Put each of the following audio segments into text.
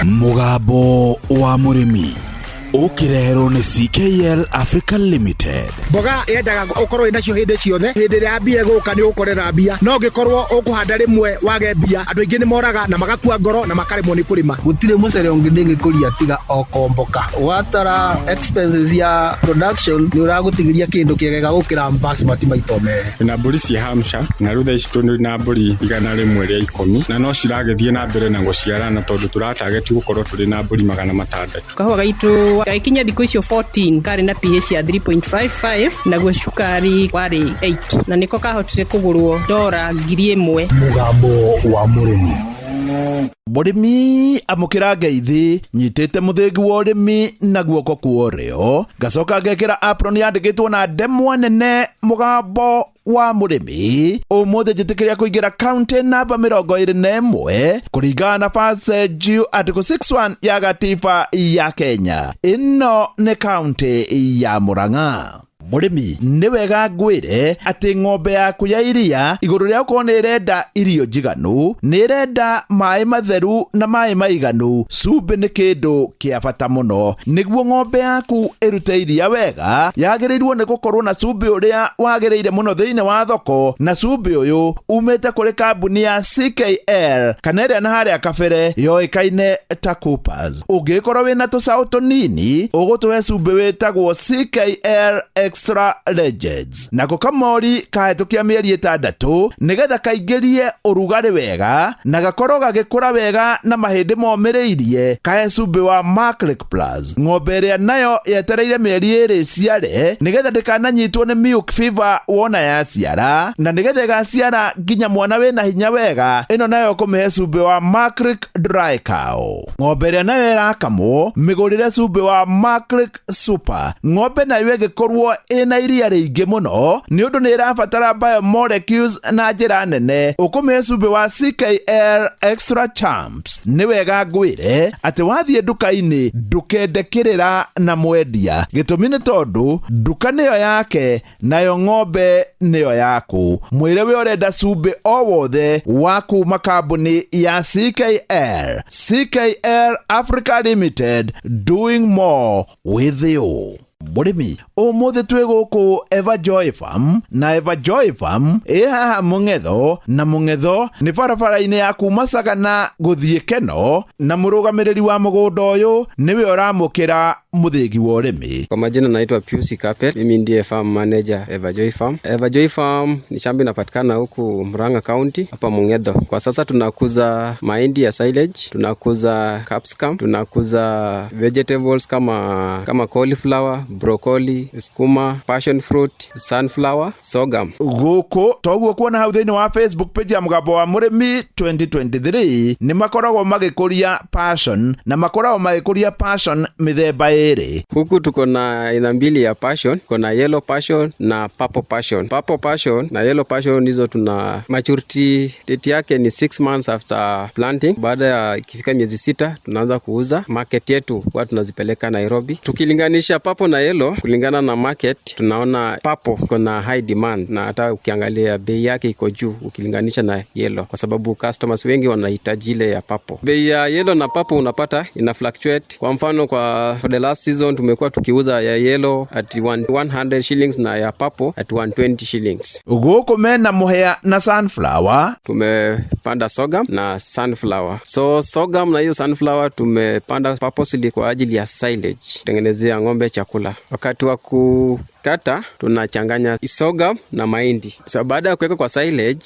Mugambo wa murimi ukirehero ni CKL Africa Limited. Boga yendaga ukorwo inacio hindi ciothe, hindi ya mbia guka ni ukorera mbia, no ngikorwo ukuhanda rimwe wage mbia, andu aingi ni moraga na magakua ngoro na makaremwo ni kurima. Gutire mucere ungi ndingikuria tiga okomboka. Watara expenses ya production ni uragutigiria kindu kiegega gukira basmati maito mere. Na mburi cia Hampshire na rutha ici na mburi igana rimwe ria 10 na no ciragethie na mbere na guciarana tondu turatarget gukorwo turi na mburi 600. Kahua gaitu ikinya thikũ icio 14 kari na pH ya 3.55 naguo cukari wari 8 na niko kahotire kugurwo $1,000. Mugambo wa murimi amukira ngeithi nyitite muthengi wa urimi na guoko kuorio gacoka ngekira apron yandikitwo na ndemwa nene mugambo wa murimi umuthe njitikiria kuingira county namba 21 kuringana na passage article 61 ya gatiba ya Kenya. Ino ni county ya Murang'a. Murimi ni wega ngwire ati ng'ombe yaku ya iria iguru ria uko ni renda irio njiganu, ni renda mai matheru na mai maiganu. Cumbi ni kindu kia bata muno niguo ng'ombe yaku irute iria wega. Yagirirwo ni gukorwo na cumbi uria wagireire muno thiini wa thoko, na cumbi uyu umete kuri kambuni ya CKL kana iria na haria kabere yoikaine ta Coopers. Ungikorwo wina tucau tunini ugutuhe cumbi witagwo CKL Extra Legends na kukamori kahitukia mieri 6 nigetha kaingirie urugari wega na gakorwo gagikura wega na mahindi momireirie. Kahe cumbi wa Maclick Plus. Ng'ombe ria nayo yetereire mieri 2 ciare nigetha ndikananyitwo ni milk fever wona ya ciara, na nigetha gaciara nginya mwana wina hinya wega. Ino nayo kumihe cumbi wa Maclick Dry Cow. Ng'ombe ria nayo irakamwo migurire cumbi wa Maclick Super. Ng'ombe nayo igikorwo ina iria ringi muno ni undu ni irabatara biomolecules na njira nene. Ukumihe cumbi wa CKL Extra Champs. Ni wega ngwire ati wathie nduka-ini ndukendekirira na mwendia, gitumi ni tondu nduka niyo yake nayo ng'ombe niyo yaku. Mwire we urenda cumbi o wothe wa kuma kambuni ya CKL Africa Limited, doing more with you. Murimi umuthe twi guku Everjoy Farm, na Everjoy Farm haha Mung'etho, na Mung'etho ni barabara-ini ya kuma Sagana guthie Keno, na murugamiriri wa mugunda uyu niwe uramukira muthengi wa urimi. Kwa majina naitwa Pius Kapel, mimi ndiye farm manager Everjoy Farm. Everjoy Farm ni shamba inapatikana huku Murang'a County hapa Mung'etho. Kwa sasa tunakuza mahindi ya silage, tunakuza capsicum, tunakuza vegetables kama cauliflower, broccoli, skuma, passion fruit, sunflower, sorghum. Guku toguo kuona hau thiini wa Facebook page ya Mugambo wa Murimi 2023 ni makoragwo magikuria passion, na makoragwo magikuria passion mithemba iri. Huku tuko na aina mbili ya passion, kuna yellow passion na purple passion. Purple passion na yellow passion hizo tuna maturity date yake ni 6 months after planting. Baada ya ikifika miezi 6 tunaanza kuuza. Market yetu kwa tunazipeleka Nairobi. Tukilinganisha purple na yellow, kulingana na market tunaona purple kuna high demand, na hata ukiangalia bei yake iko juu ukilinganisha na yellow, kwa sababu customers wengi wanahitaji ile ya purple. Bei ya yellow na purple unapata ina fluctuate. Kwa mfano for the last season tumekuwa tukiuza ya yellow at 100 shillings na ya purple at 120 shillings. Guku mena muhea na sunflower. Tumepanda sorghum na sunflower. So sorghum na hiyo sunflower tumepanda purposely kwa ajili ya silage, tengenezea ng'ombe chakula. Wakati wa kukata tunachanganya sorghum na mahindi. So baada ya kuweka kwa silage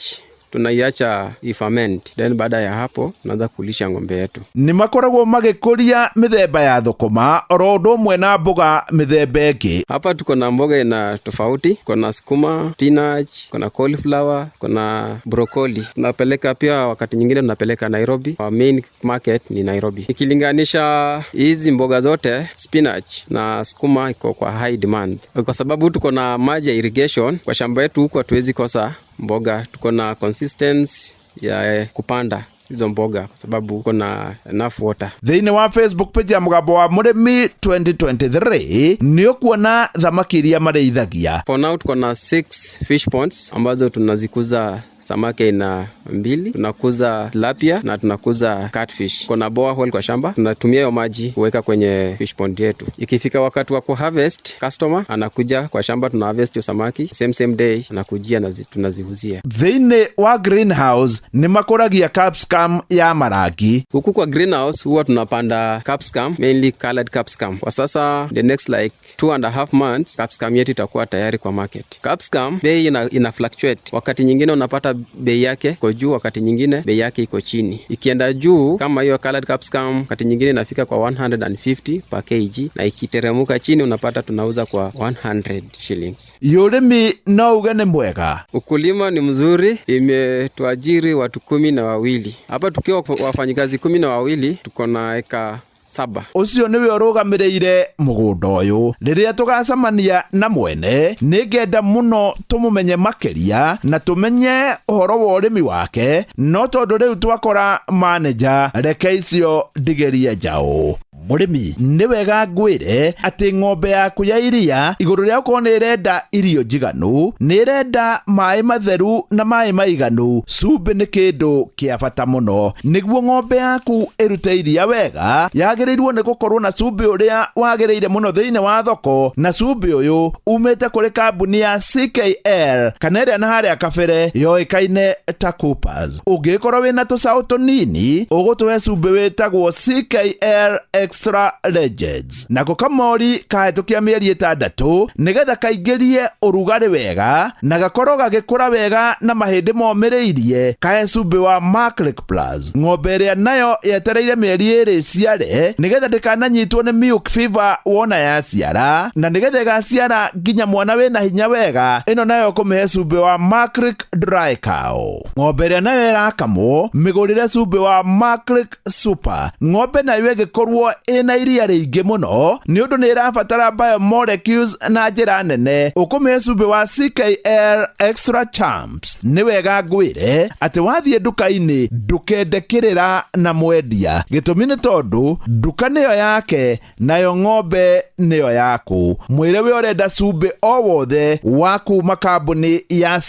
tunaiacha iferment, then baada ya hapo tunaanza kulisha ng'ombe yetu. Ni makoragwo magikuria mithemba ya thukuma orodo mwe na mboga mithemba ingi. Hapa tuko na mboga ina tofauti, kuna skuma, spinach, kuna cauliflower, kuna broccoli. Tunapeleka pia wakati nyingine tunapeleka Nairobi. Our main market ni Nairobi. Ikilinganisha hizi mboga zote, spinach na skuma iko kwa high demand, kwa sababu tuko na maji ya irrigation kwa shamba yetu. Huko hatuwezi kosa mboga, tuko na consistency ya kupanda hizo mboga kwa sababu uko na enough water. Thiini wa Facebook page ya Mugambo wa Murimi 2023 ni ukuona thamaki iria mareithagia. For now tuko na 6 fish ponds ambazo tunazikuza samaki aina 2, tunakuza tilapia na tunakuza catfish. Kuna borehole kwa shamba, tunatumia hiyo maji kuweka kwenye fish pond yetu. Ikifika wakati wa kuharvest, customer anakuja kwa shamba, tuna harvest hiyo samaki same day, anakujia na tunaziuzia. Thiini wa greenhouse ni makoragia capsicum ya marangi. Huku kwa greenhouse huwa tunapanda capsicum, mainly colored capsicum. Kwa sasa the next like 2.5 months capsicum yetu itakuwa tayari kwa market. Capsicum bei ina fluctuate. Wakati nyingine unapata bei yake iko juu, wakati nyingine bei yake iko chini. Ikienda juu kama hiyo colored capsicum, wakati nyingine inafika kwa 150 per kg, na ikiteremuka chini unapata tunauza kwa 100 shillings. Yurimi no ugane mwega. Ukulima ni mzuri, imetuajiri watu 12. Hapa tukiwa wafanyikazi 12 tuko na eka 7. Ucio niwe urugamireire mugunda uyu. Riria tugacamania na mwene ningenda muno tumumenye makiria na tumenye uhoro wa urimi wake, no tondu riu twakora manager reke icio ndigerie njau. Murimi ni wega ngwire ati ng'ombe yaku ya iria iguru ria uko ni renda irio njiganu, ni renda mai matheru na mai maiganu. Cumbĩ ni kindu kia bata muno niguo ng'ombe yaku irute iria wega. Yagirirwo ni gukorwo na cumbĩ uria wagiriire muno thiini wa thoko, na cumbĩ uyu umite kuri kambuni ya CKL kana iria na haria kabere yoikaine ta Coopers. Ungikorwo wina tucaũ tunini ugutuhe cumbĩ witagwo CKL Extra Legends. Nako kamori kahitukia mieri 6 nigetha kaingĩrie urugari wega na gakorwo gagikura wega na mahindi momĩrĩirie. Kahe cumbĩ wa Maclick Plus. Ng'ombe ĩrĩa nayo yetereire mieri 2 ciare nigetha ndikananyitwo ni milk fever wona yaciara, na nigetha gaciara nginya mwana wina hinya wega, ino nayo kũmĩhe cumbĩ wa Maclick Dry Cow. Ng'ombe ĩrĩa nayo ĩrakamwo mĩgũrĩre cumbĩ wa Maclick Super. Ng'ombe nayo ĩgĩkorwo ina iria rĩingĩ mũno nĩ ũndũ nĩ ĩrabatara biomolecules na njĩra nene, ũkũmĩhe cumbĩ wa CKL Extra Champs. Nĩ wega ngwĩre atĩ wathiĩ nduka-inĩ ndũkendekĩrĩra na mwendia, gĩtũmi nĩ tondũ nduka nĩyo yake nayo ng'ombe nĩyo yaku. Mwĩre we ũrenda cumbĩ o wothe wa kuma kambuni ya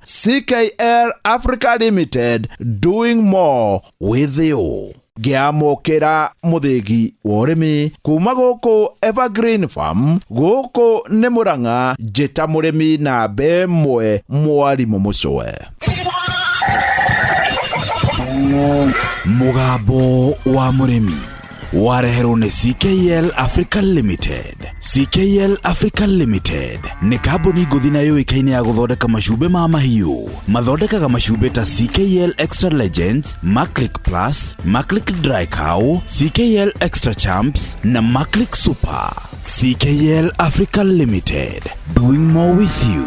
CKL Africa Limited, doing more with you. Giamokera muthigi wa urimi kuma guku Evergreen Farm. Guku ni Murang'a, njita murimi na bemwe mwarimu mucwe. Mugambo wa murimi wareherwo ni CKL Africa Limited. CKL Africa Limited ni kambuni nguthi na yoikaine ya guthondeka macumbĩ ma mahiũ. Mathondekaga macumbĩ ta CKL Extra Legends, Maclick Plus, Maclick Dry Cow, CKL Extra Champs na Maclick Super. CKL Africa Limited, doing more with you.